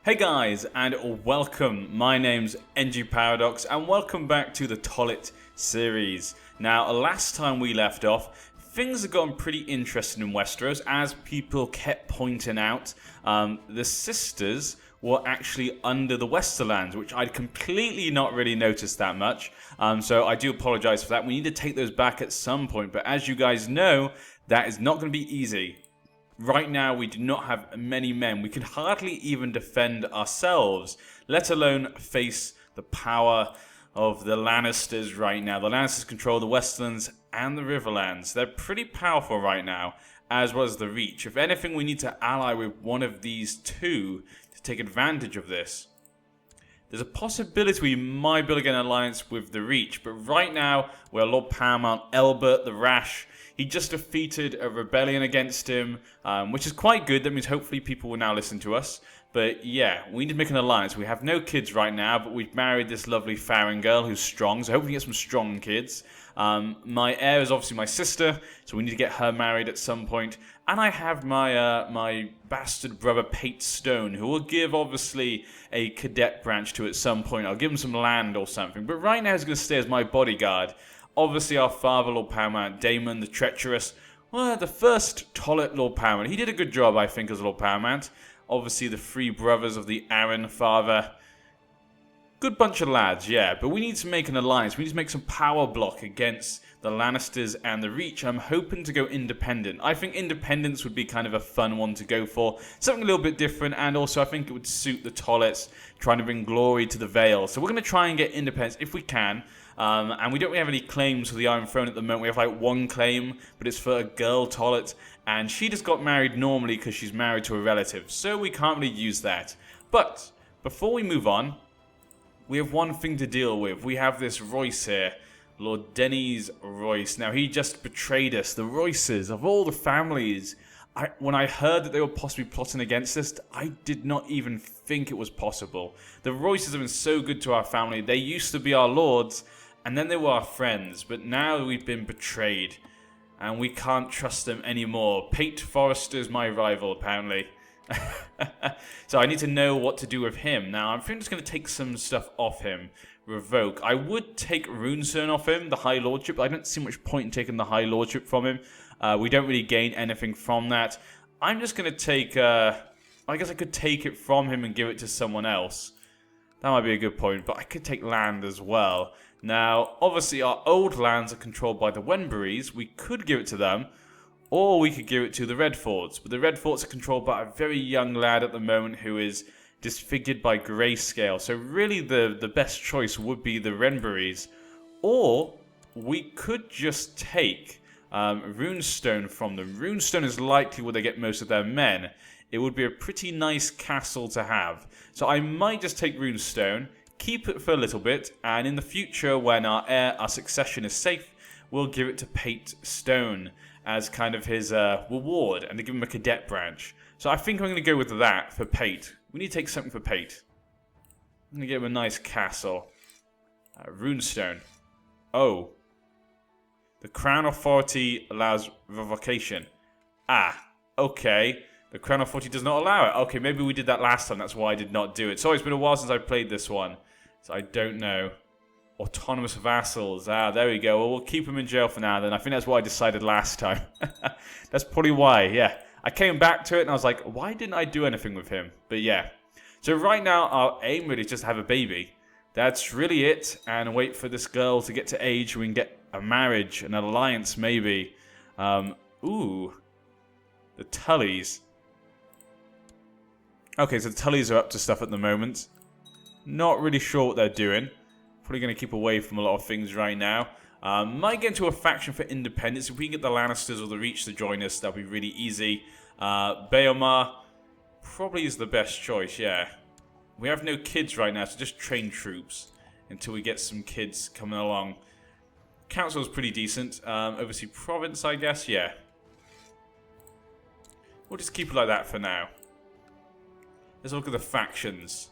Hey guys, and welcome. My name's NG Paradox, and welcome back to the Tollett series. Now, last time we left off, things have gotten pretty interesting in Westeros, as people kept pointing out. The sisters were actually under the Westerlands, which I'd completely not really noticed that much. So I do apologize for that. We need to take those back at some point, but as you guys know, that is not going to be easy. Right now, we do not have many men. We can hardly even defend ourselves, let alone face the power of the Lannisters right now. The Lannisters control the Westerlands and the Riverlands. They're pretty powerful right now, as well as the Reach. If anything, we need to ally with one of these two to take advantage of this. There's a possibility we might be able to get an alliance with the Reach, but right now, we're Lord Paramount Elbert the Rash. He just defeated a rebellion against him, which is quite good. That means hopefully people will now listen to us. But yeah, we need to make an alliance. We have no kids right now, but we've married this lovely Farron girl who's strong, so hopefully we get some strong kids. My heir is obviously my sister, so we need to get her married at some point. And I have my bastard brother Pate Stone, who will give obviously a cadet branch to at some point. I'll give him some land or something. But right now he's going to stay as my bodyguard. Obviously, our father, Lord Paramount Daemon, the treacherous, well, the first Tollett Lord Paramount. He did a good job, I think, as Lord Paramount. Obviously, the three brothers of the Arryn father. Good bunch of lads, yeah. But we need to make an alliance. We need to make some power block against the Lannisters and the Reach. I'm hoping to go independent. I think independence would be kind of a fun one to go for. Something a little bit different, and also I think it would suit the Tolletts, trying to bring glory to the Vale. So we're going to try and get independence if we can. And we don't really have any claims for the Iron Throne at the moment. We have like one claim, but it's for a girl Tollett, and she just got married normally because she's married to a relative, so we can't really use that. But before we move on, we have one thing to deal with. We have this Royce here, Lord Denys Royce. Now, he just betrayed us. The Royces, of all the families, when I heard that they were possibly plotting against us, I did not even think it was possible. The Royces have been so good to our family. They used to be our lords, and then they were our friends, but now we've been betrayed, and we can't trust them anymore. Pate Forrester's my rival, apparently. So I need to know what to do with him. Now, I'm just going to take some stuff off him. Revoke. I would take Runestone off him, the High Lordship, but I don't see much point in taking the High Lordship from him. We don't really gain anything from that. I'm just going to take... I guess I could take it from him and give it to someone else. That might be a good point, but I could take land as well. Now, obviously, our old lands are controlled by the Wenberries. We could give it to them, or we could give it to the Redforts. But the Redforts are controlled by a very young lad at the moment who is disfigured by grayscale. So really, the best choice would be the Wenberries. Or we could just take Runestone from them. Runestone is likely where they get most of their men. It would be a pretty nice castle to have. So I might just take Runestone, keep it for a little bit, and in the future, when our succession is safe, we'll give it to Pate Stone as kind of his reward, and to give him a cadet branch. So I think I'm going to go with that for Pate. We need to take something for Pate. I'm going to give him a nice castle. Runestone. Oh. The Crown Authority allows revocation. Ah, okay. The Crown Authority does not allow it. Okay, maybe we did that last time. That's why I did not do it. Sorry, it's been a while since I played this one. So I don't know. Autonomous vassals. Ah, there we go. Well, we'll keep him in jail for now then. I think that's what I decided last time. That's probably why, yeah. I came back to it and I was like, why didn't I do anything with him? But yeah. So right now, our aim really is just to have a baby. That's really it. And wait for this girl to get to age. We can get a marriage, an alliance maybe. Ooh. The Tullys. Okay, so the Tullys are up to stuff at the moment. Not really sure what they're doing. Probably going to keep away from a lot of things right now. Might get into a faction for independence. If we can get the Lannisters or the Reach to join us, that'll be really easy. Baelmar probably is the best choice, yeah. We have no kids right now, so just train troops until we get some kids coming along. Council's pretty decent. Oversea Province, I guess, yeah. We'll just keep it like that for now. Let's look at the factions.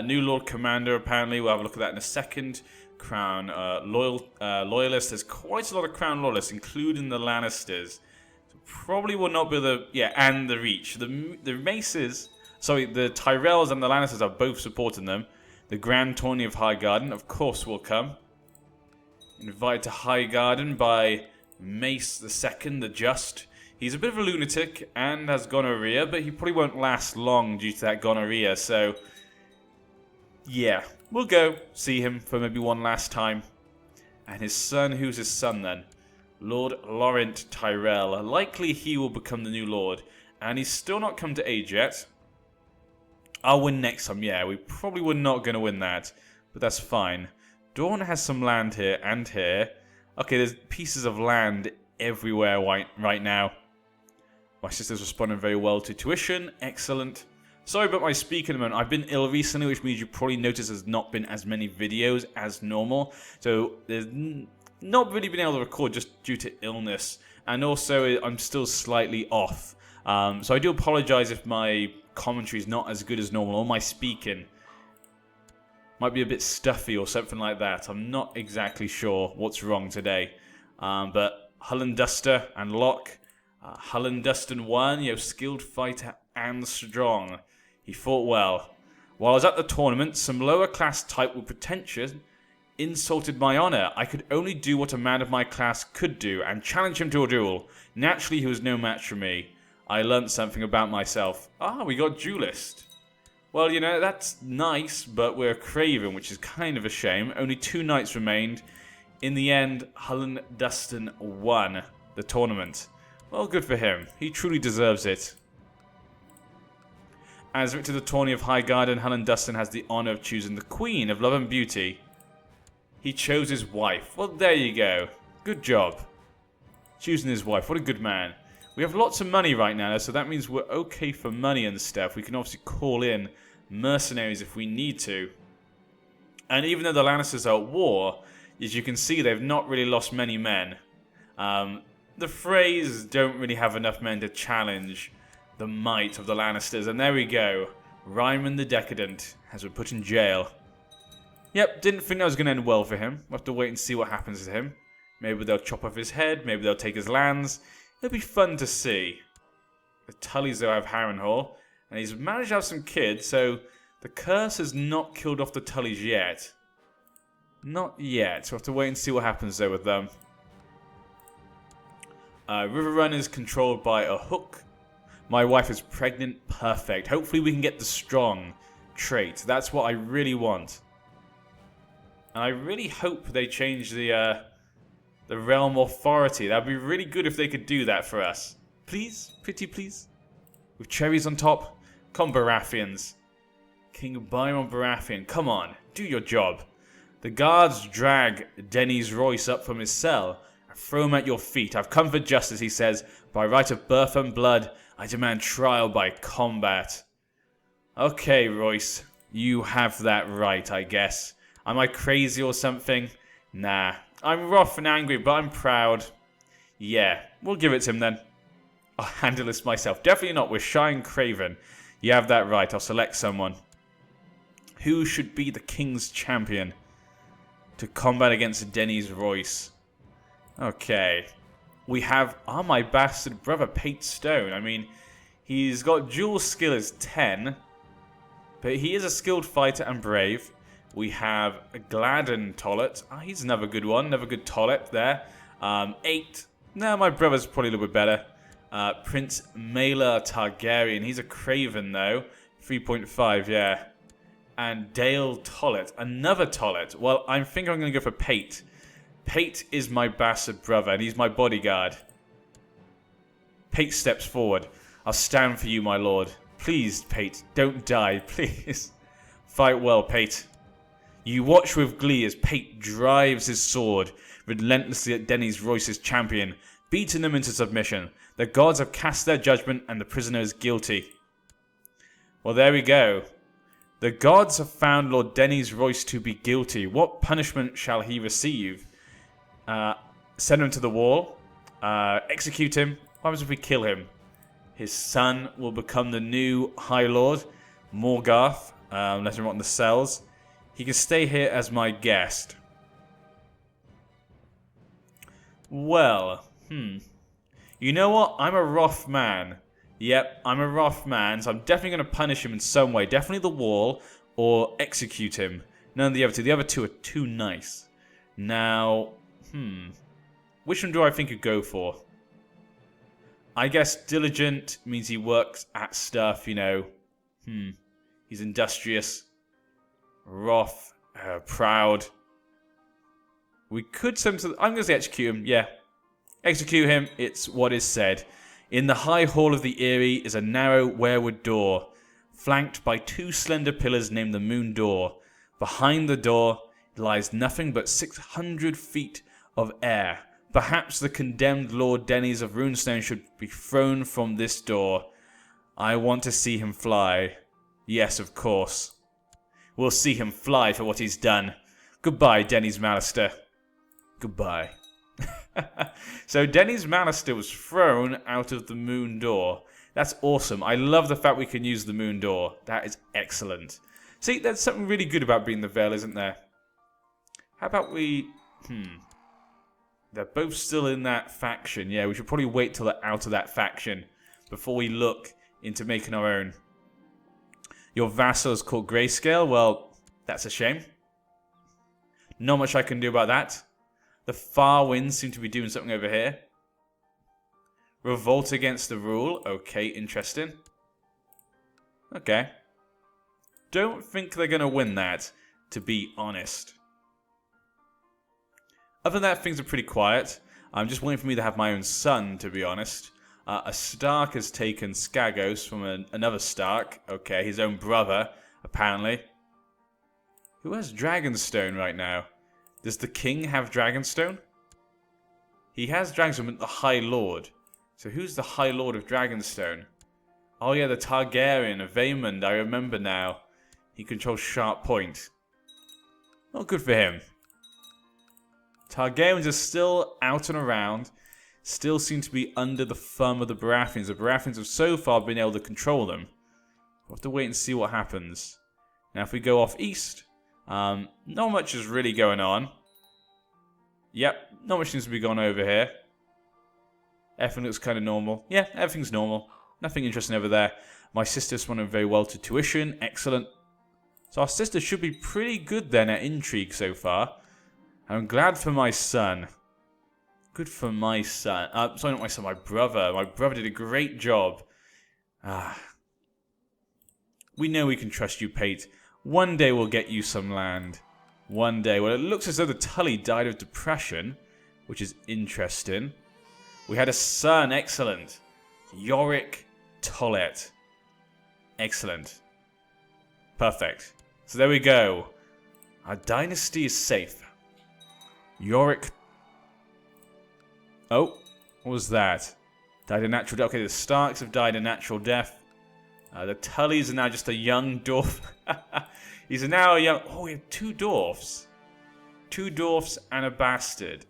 New Lord Commander, apparently. We'll have a look at that in a second. Crown Loyalists. There's quite a lot of Crown Loyalists, including the Lannisters. So probably will not be the... Yeah, and the Reach. The Maces Sorry, the Tyrells and the Lannisters are both supporting them. The Grand Tourney of Highgarden, of course, will come. Invited to Highgarden by Mace II, the Just. He's a bit of a lunatic and has gonorrhea, but he probably won't last long due to that gonorrhea, so... yeah, we'll go see him for maybe one last time. And his son, who's his son then? Lord Laurent Tyrell. Likely he will become the new lord. And he's still not come to age yet. I'll win next time, yeah. We probably were not going to win that. But that's fine. Dawn has some land here and here. Okay, there's pieces of land everywhere right now. My sister's responding very well to tuition. Excellent. Sorry about my speaking a moment. I've been ill recently, which means you probably noticed there's not been as many videos as normal. So there's not really been able to record just due to illness. And also, I'm still slightly off. So I do apologize if my commentary is not as good as normal, or my speaking might be a bit stuffy or something like that. I'm not exactly sure what's wrong today. But Hullenduster and Locke. Hullenduster won, skilled fighter and strong. He fought well. While I was at the tournament, some lower class type with pretension insulted my honor. I could only do what a man of my class could do and challenge him to a duel. Naturally, he was no match for me. I learnt something about myself. We got duelist. Well, that's nice, but we're Craven, which is kind of a shame. Only 2 knights remained. In the end, Hullenduster won the tournament. Well, good for him. He truly deserves it. As victor of the tourney of Highgarden, Hullenduster has the honour of choosing the Queen of Love and Beauty. He chose his wife. Well, there you go. Good job. Choosing his wife. What a good man. We have lots of money right now, so that means we're okay for money and stuff. We can obviously call in mercenaries if we need to. And even though the Lannisters are at war, as you can see, they've not really lost many men. The Freys don't really have enough men to challenge the might of the Lannisters. And there we go. Ryman the Decadent has been put in jail. Yep, didn't think that was going to end well for him. We'll have to wait and see what happens to him. Maybe they'll chop off his head. Maybe they'll take his lands. It'll be fun to see. The Tullys, though, have Harrenhal. And he's managed to have some kids, so the curse has not killed off the Tullys yet. Not yet. We'll have to wait and see what happens, though, with them. Riverrun is controlled by a hook. My wife is pregnant. Perfect. Hopefully we can get the strong trait. That's what I really want. And I really hope they change the realm authority. That'd be really good if they could do that for us. Please? Pretty please? With cherries on top? Come Baratheons. King Byron Baratheon, come on. Do your job. The guards drag Denys Royce up from his cell and throw him at your feet. I've come for justice, he says. By right of birth and blood, I demand trial by combat. Okay, Royce. You have that right, I guess. Am I crazy or something? Nah. I'm rough and angry, but I'm proud. Yeah, we'll give it to him then. I'll handle this myself. Definitely not. We're shy and craven. You have that right. I'll select someone. Who should be the king's champion to combat against Denys Royce? Okay. We have my bastard brother, Pate Stone. I mean, he's got dual skill as 10, but he is a skilled fighter and brave. We have Eddison Tollett. He's another good one. Another good Tollett there. 8. No, my brother's probably a little bit better. Prince Maela Targaryen. He's a Craven, though. 3.5, yeah. And Dale Tollett. Another Tollett. Well, I think I'm going to go for Pate. Pate is my bastard brother, and he's my bodyguard. Pate steps forward. I'll stand for you, my lord. Please, Pate, don't die, please. Fight well, Pate. You watch with glee as Pate drives his sword relentlessly at Denys Royce's champion, beating them into submission. The gods have cast their judgment and the prisoner is guilty. Well, there we go. The gods have found Lord Denys Royce to be guilty. What punishment shall he receive? Send him to the wall. Execute him. What happens if we kill him? His son will become the new High Lord, Morgarth. Let him rot in the cells. He can stay here as my guest. Well, You know what? I'm a rough man. Yep, I'm a rough man, so I'm definitely going to punish him in some way. Definitely the wall, or execute him. None of the other two. The other two are too nice. Now, which one do I think he'd go for? I guess diligent means he works at stuff, you know. He's industrious. Rough. Proud. We could send him to... I'm going to say execute him, yeah. Execute him, it's what is said. In the high hall of the Eyrie is a narrow weirwood door, flanked by 2 slender pillars named the Moon Door. Behind the door lies nothing but 600 feet of air. Perhaps the condemned Lord Denys of Runestone should be thrown from this door. I want to see him fly. Yes, of course. We'll see him fly for what he's done. Goodbye, Denys Mallister. Goodbye. So Denys Mallister was thrown out of the Moon Door. That's awesome. I love the fact we can use the Moon Door. That is excellent. See, there's something really good about being the Vale, isn't there? How about we... They're both still in that faction. Yeah, we should probably wait till they're out of that faction before we look into making our own. Your vassal is called Grayscale. Well, that's a shame. Not much I can do about that. The Far Winds seem to be doing something over here. Revolt against the rule. Okay, interesting. Okay. Don't think they're going to win that, to be honest. Other than that, things are pretty quiet. I'm just waiting for me to have my own son, to be honest. A Stark has taken Skagos from another Stark. Okay, his own brother, apparently. Who has Dragonstone right now? Does the king have Dragonstone? He has Dragonstone, but the High Lord. So who's the High Lord of Dragonstone? Oh yeah, the Targaryen of Vaemond. I remember now. He controls Sharp Point. Not good for him. Targaryens are still out and around. Still seem to be under the thumb of the Baratheons. The Baratheons have so far been able to control them. We'll have to wait and see what happens. Now if we go off east... not much is really going on. Yep, not much seems to be going on over here. Everything looks kind of normal. Yeah, everything's normal. Nothing interesting over there. My sister responded very well to tuition. Excellent. So our sister should be pretty good then at intrigue so far. I'm glad for my son. Good for my son. Sorry, not my son, my brother. My brother did a great job. We know we can trust you, Pate. One day we'll get you some land. One day. Well, it looks as though the Tully died of depression, which is interesting. We had a son. Excellent. Yorick Tollett. Excellent. Perfect. So there we go. Our dynasty is safe. Yorick. Oh, what was that? Died a natural death. Okay, the Starks have died a natural death. The Tullys are now just a young dwarf. He's now a young... Oh, we have 2 dwarfs. 2 dwarfs and a bastard.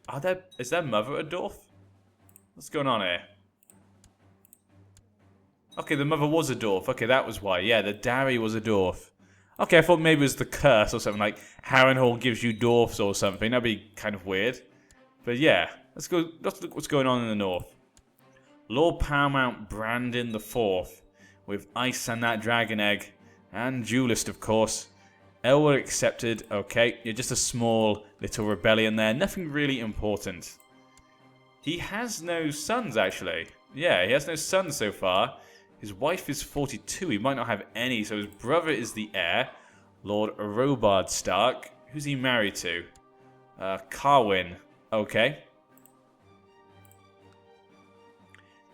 Is their mother a dwarf? What's going on here? Okay, the mother was a dwarf. Okay, that was why. Yeah, the Darry was a dwarf. Okay, I thought maybe it was the curse or something, like Harrenhal gives you dwarfs or something. That'd be kind of weird. But yeah, let's look what's going on in the north. Lord Paramount Brandon IV, with Ice and that Dragon Egg, and Duelist, of course. Elwyn accepted. Okay, you're just a small little rebellion there. Nothing really important. He has no sons, actually. Yeah, he has no sons so far. His wife is 42. He might not have any, so his brother is the heir. Lord Robard Stark. Who's he married to? Carwyn. Okay.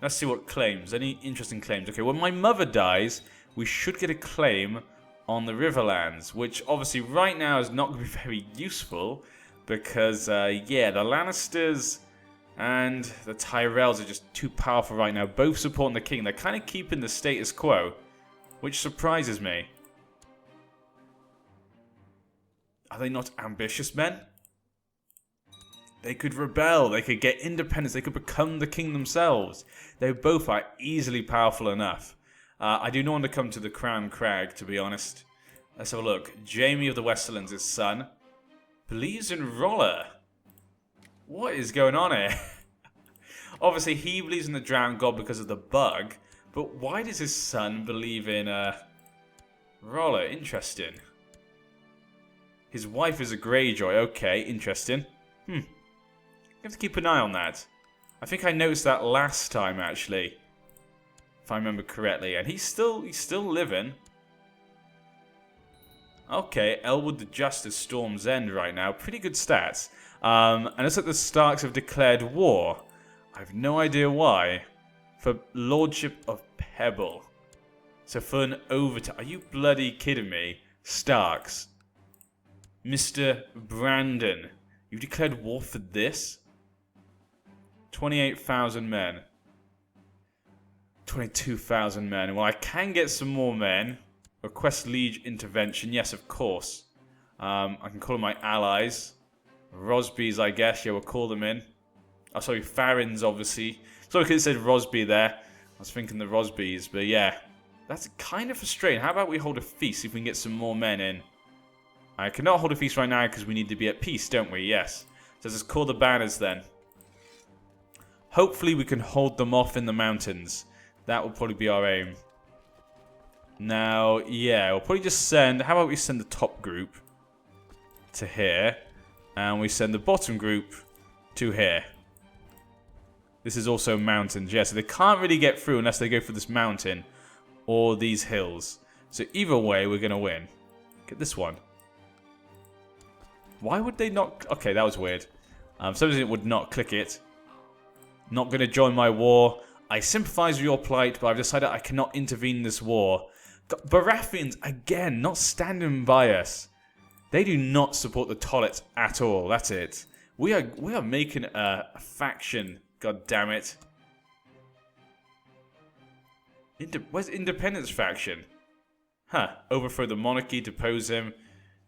Let's see what claims. Any interesting claims? Okay, when my mother dies, we should get a claim on the Riverlands, which obviously right now is not going to be very useful because, yeah, the Lannisters and the Tyrells are just too powerful right now, both supporting the king. They're kind of keeping the status quo, which surprises me. Are they not ambitious men? They could rebel, they could get independence, they could become the king themselves. They both are easily powerful enough. I do not want to come to the Crown Crag, to be honest. Let's have a look. Jaime of the Westerlands, his son, believes in Roller. What is going on here? Obviously, he believes in the Drowned God because of the bug, But why does his son believe in Roller? Interesting. His wife is a Greyjoy. Okay, interesting. You have to keep an eye on that. I think I noticed that last time, actually. If I remember correctly. And he's still living. Okay, Elwood the Just is Storm's End right now. Pretty good stats. And it looks like the Starks have declared war. I have no idea why. For Lordship of Pebble. So for an overtime. Are you bloody kidding me? Starks. Mr. Brandon. You declared war for this? 28,000 men. 22,000 men. Well, I can get some more men. Request liege intervention. Yes, of course. I can call them my allies. Rosbys, I guess. Yeah, we'll call them in. Oh, sorry, Farrens, obviously. Sorry, I could have said Rosby there. I was thinking the Rosbys, but yeah. That's kind of frustrating. How about we hold a feast, see if we can get some more men in. I cannot hold a feast right now because we need to be at peace, don't we? Yes. So let's call the banners then. Hopefully we can hold them off in the mountains. That will probably be our aim. Now, yeah, we'll probably just send... How about we send the top group to here. And we send the bottom group to here. This is also mountains. Yeah, so they can't really get through unless they go through this mountain or these hills. So either way, we're going to win. Get this one. Why would they not... Okay, that was weird. Somebody would not click it. Not going to join my war. I sympathize with your plight, but I've decided I cannot intervene in this war. Baratheons, again, not standing by us. They do not support the Tollets at all. That's it. We are making a faction. God damn it. Where's Independence faction? Huh. Overthrow the monarchy, depose him.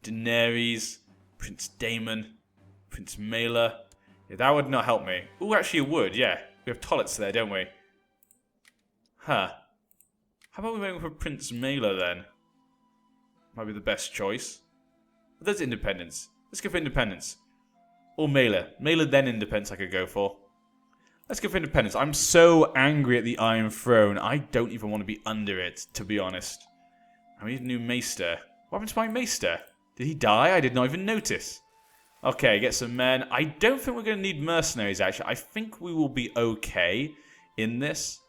Daenerys, Prince Daemon, Prince Mela. Yeah, that would not help me. Ooh, actually it would, yeah. We have Tollets there, don't we? Huh. How about we wait for Prince Mela then? Might be the best choice. But there's Independence. Let's go for Independence. Or Mela. Mela then Independence I could go for. Let's go for Independence. I'm so angry at the Iron Throne. I don't even want to be under it, to be honest. I need a new Maester. What happened to my Maester? Did he die? I did not even notice. Okay, get some men. I don't think we're going to need mercenaries, actually. I think we will be okay in this.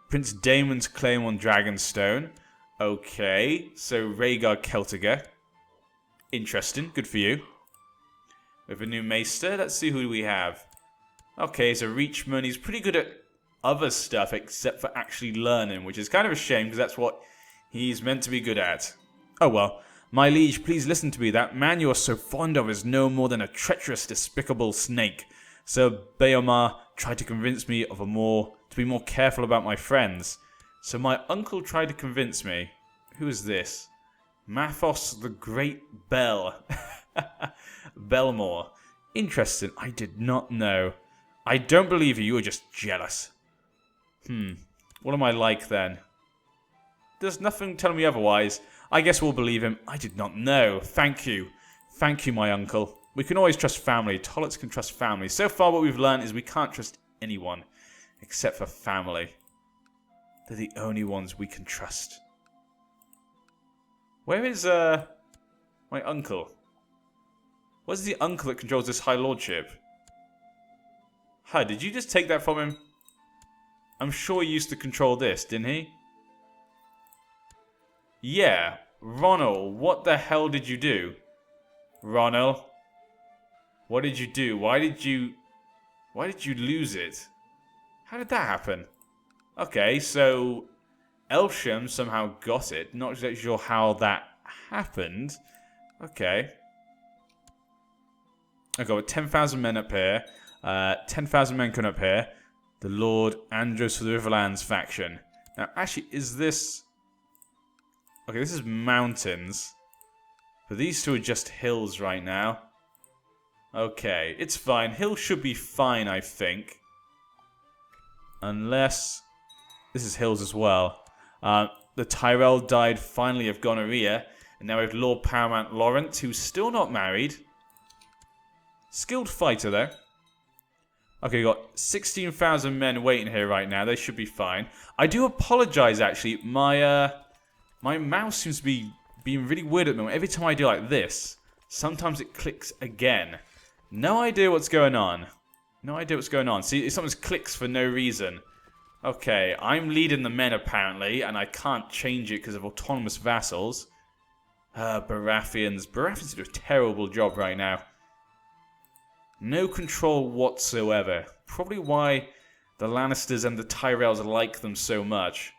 Prince Daemon's claim on Dragonstone. Okay, so Rhaegar Celtiger. Interesting, good for you. We have a new Maester. Let's see who we have. Okay, so Reachman. He's pretty good at other stuff except for actually learning, which is kind of a shame because that's what he's meant to be good at. Oh well. My liege, please listen to me. That man you are so fond of is no more than a treacherous, despicable snake. Sir Beomar tried to convince me of to be more careful about my friends. So my uncle tried to convince me. Who is this? Mathos the Great Bell. Belmore. Interesting. I did not know. I don't believe you. You are just jealous. What am I like then? There's nothing telling me otherwise. I guess we'll believe him. I did not know. Thank you. Thank you, my uncle. We can always trust family. Tollets can trust family. So far what we've learned is we can't trust anyone except for family. They're the only ones we can trust. Where is my uncle? Where's the uncle that controls this High Lordship? Huh, did you just take that from him? I'm sure he used to control this, didn't he? Yeah. Ronald, what the hell did you do? Ronald? What did you do? Why did you lose it? How did that happen? Okay, so Elsham somehow got it. Not exactly sure how that happened. Okay. I've got 10,000 men up here. 10,000 men coming up here. The Lord Andros for the Riverlands faction. Now, actually, is this... Okay, this is mountains. But these two are just hills right now. Okay, it's fine. Hills should be fine, I think. Unless... This is hills as well. The Tyrell died finally of gonorrhea. And now we have Lord Paramount Lawrence, who's still not married. Skilled fighter, though. Okay, got 16,000 men waiting here right now. They should be fine. I do apologize, actually. My mouse seems to be being really weird at the moment. Every time I do like this, sometimes it clicks again. No idea what's going on. No idea what's going on. See, it sometimes clicks for no reason. Okay, I'm leading the men apparently, and I can't change it because of autonomous vassals. Baratheons. Baratheons do a terrible job right now. No control whatsoever. Probably why the Lannisters and the Tyrells like them so much.